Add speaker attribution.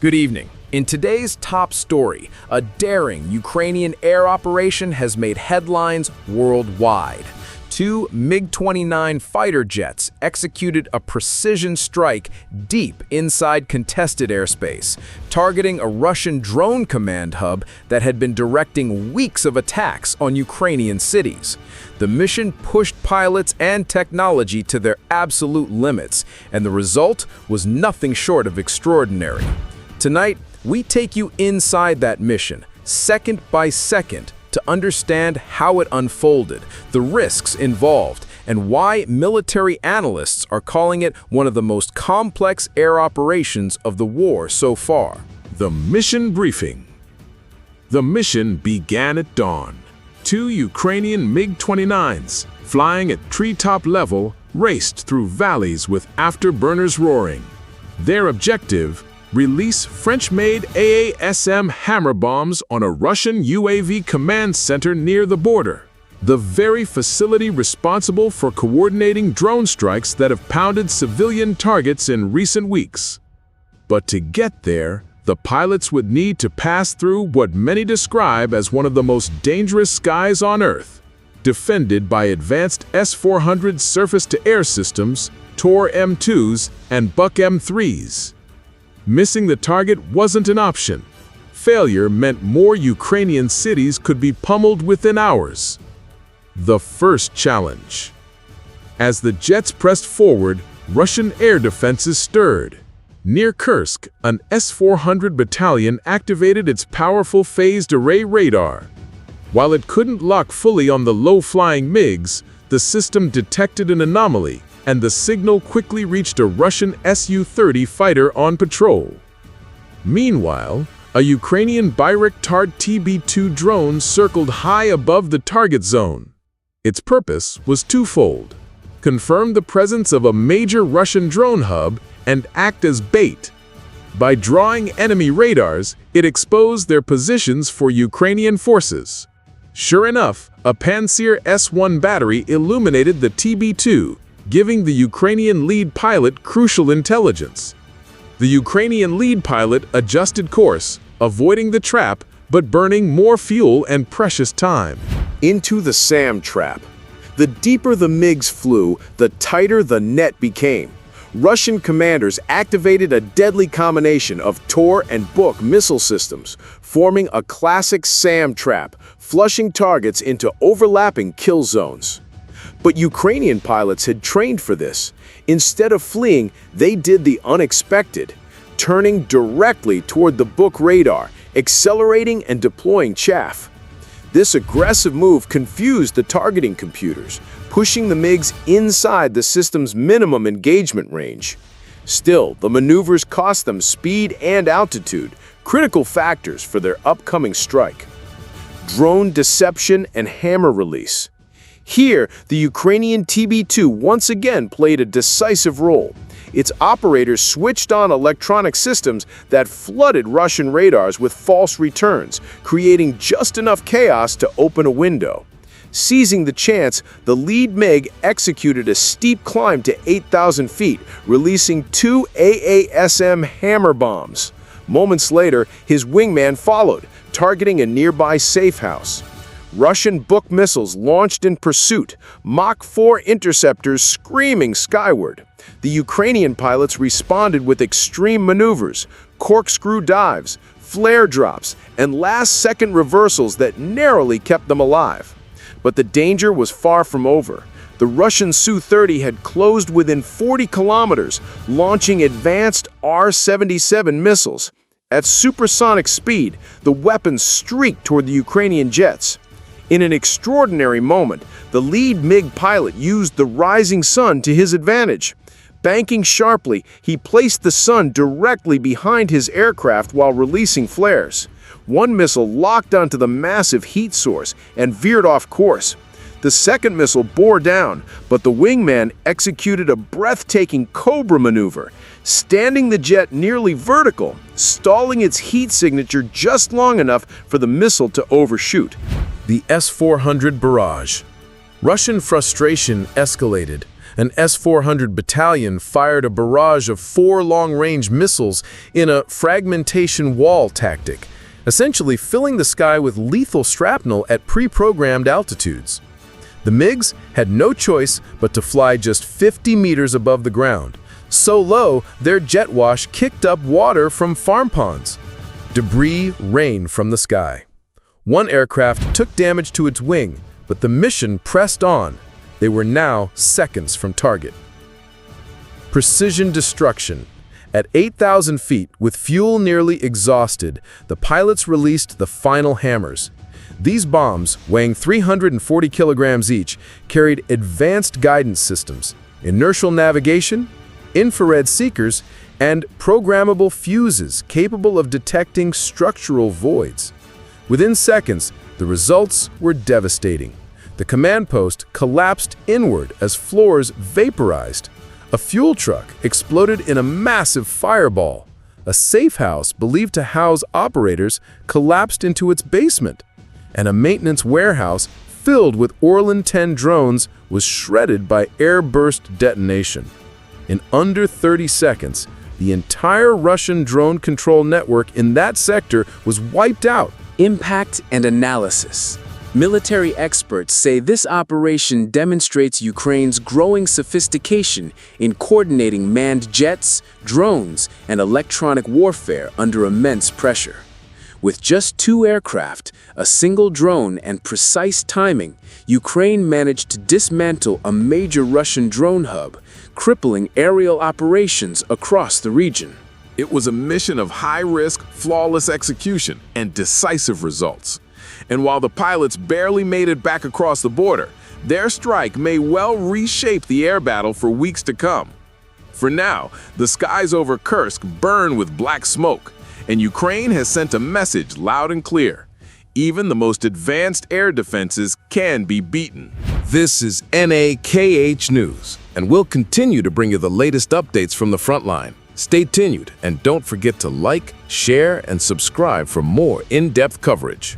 Speaker 1: Good evening. In today's top story, a daring Ukrainian air operation has made headlines worldwide. Two MiG-29 fighter jets executed a precision strike deep inside contested airspace, targeting a Russian drone command hub that had been directing weeks of attacks on Ukrainian cities. The mission pushed pilots and technology to their absolute limits, and the result was nothing short of extraordinary. Tonight, we take you inside that mission, second by second, to understand how it unfolded, the risks involved, and why military analysts are calling it one of the most complex air operations of the war so far.
Speaker 2: The mission briefing. The mission began at dawn. Two Ukrainian MiG-29s, flying at treetop level, raced through valleys with afterburners roaring. Their objective: release French-made AASM hammer bombs on a Russian UAV command center near the border, the very facility responsible for coordinating drone strikes that have pounded civilian targets in recent weeks. But to get there, the pilots would need to pass through what many describe as one of the most dangerous skies on Earth, defended by advanced S-400 surface-to-air systems, Tor M2s, and Buk M3s. Missing the target wasn't an option. Failure meant more Ukrainian cities could be pummeled within hours. The first challenge. As the jets pressed forward, Russian air defenses stirred. Near Kursk, an S-400 battalion activated its powerful phased array radar. While it couldn't lock fully on the low-flying MiGs, the system detected an anomaly, and the signal quickly reached a Russian Su-30 fighter on patrol. Meanwhile, a Ukrainian Bayraktar TB2 drone circled high above the target zone. Its purpose was twofold: confirm the presence of a major Russian drone hub and act as bait. By drawing enemy radars, it exposed their positions for Ukrainian forces. Sure enough, a Pantsir S-1 battery illuminated the TB2, giving the Ukrainian lead pilot crucial intelligence. The Ukrainian lead pilot adjusted course, avoiding the trap, but burning more fuel and precious time.
Speaker 3: Into the SAM trap. The deeper the MiGs flew, the tighter the net became. Russian commanders activated a deadly combination of Tor and Buk missile systems, forming a classic SAM trap, flushing targets into overlapping kill zones. But Ukrainian pilots had trained for this. Instead of fleeing, they did the unexpected, turning directly toward the Buk radar, accelerating and deploying chaff. This aggressive move confused the targeting computers, pushing the MiGs inside the system's minimum engagement range. Still, the maneuvers cost them speed and altitude, critical factors for their upcoming strike. Drone deception and hammer release. Here, the Ukrainian TB2 once again played a decisive role. Its operators switched on electronic systems that flooded Russian radars with false returns, creating just enough chaos to open a window. Seizing the chance, the lead MiG executed a steep climb to 8,000 feet, releasing two AASM hammer bombs. Moments later, his wingman followed, targeting a nearby safe house. Russian Buk missiles launched in pursuit, Mach 4 interceptors screaming skyward. The Ukrainian pilots responded with extreme maneuvers, corkscrew dives, flare drops, and last-second reversals that narrowly kept them alive. But the danger was far from over. The Russian Su-30 had closed within 40 kilometers, launching advanced R-77 missiles. At supersonic speed, the weapons streaked toward the Ukrainian jets. In an extraordinary moment, the lead MiG pilot used the rising sun to his advantage. Banking sharply, he placed the sun directly behind his aircraft while releasing flares. One missile locked onto the massive heat source and veered off course. The second missile bore down, but the wingman executed a breathtaking Cobra maneuver, standing the jet nearly vertical, stalling its heat signature just long enough for the missile to overshoot.
Speaker 1: The S-400 barrage. Russian frustration escalated. An S-400 battalion fired a barrage of 4 long-range missiles in a fragmentation wall tactic, essentially filling the sky with lethal shrapnel at pre-programmed altitudes. The MiGs had no choice but to fly just 50 meters above the ground, so low their jet wash kicked up water from farm ponds. Debris rained from the sky. One aircraft took damage to its wing, but the mission pressed on. They were now seconds from target. Precision destruction. At 8,000 feet, with fuel nearly exhausted, the pilots released the final hammers. These bombs, weighing 340 kilograms each, carried advanced guidance systems, inertial navigation, infrared seekers, and programmable fuses capable of detecting structural voids. Within seconds, the results were devastating. The command post collapsed inward as floors vaporized. A fuel truck exploded in a massive fireball. A safe house believed to house operators collapsed into its basement. And a maintenance warehouse filled with Orlan 10 drones was shredded by airburst detonation. In under 30 seconds, the entire Russian drone control network in that sector was wiped out.
Speaker 4: Impact and analysis. Military experts say this operation demonstrates Ukraine's growing sophistication in coordinating manned jets, drones, and electronic warfare under immense pressure. With just 2 aircraft, a single drone, and precise timing, Ukraine managed to dismantle a major Russian drone hub, crippling aerial operations across the region.
Speaker 2: It was a mission of high-risk, flawless execution and decisive results. And while the pilots barely made it back across the border, their strike may well reshape the air battle for weeks to come. For now, the skies over Kursk burn with black smoke, and Ukraine has sent a message loud and clear. Even the most advanced air defenses can be beaten.
Speaker 1: This is NAKH News, and we'll continue to bring you the latest updates from the front line. Stay tuned, and don't forget to like, share, and subscribe for more in-depth coverage.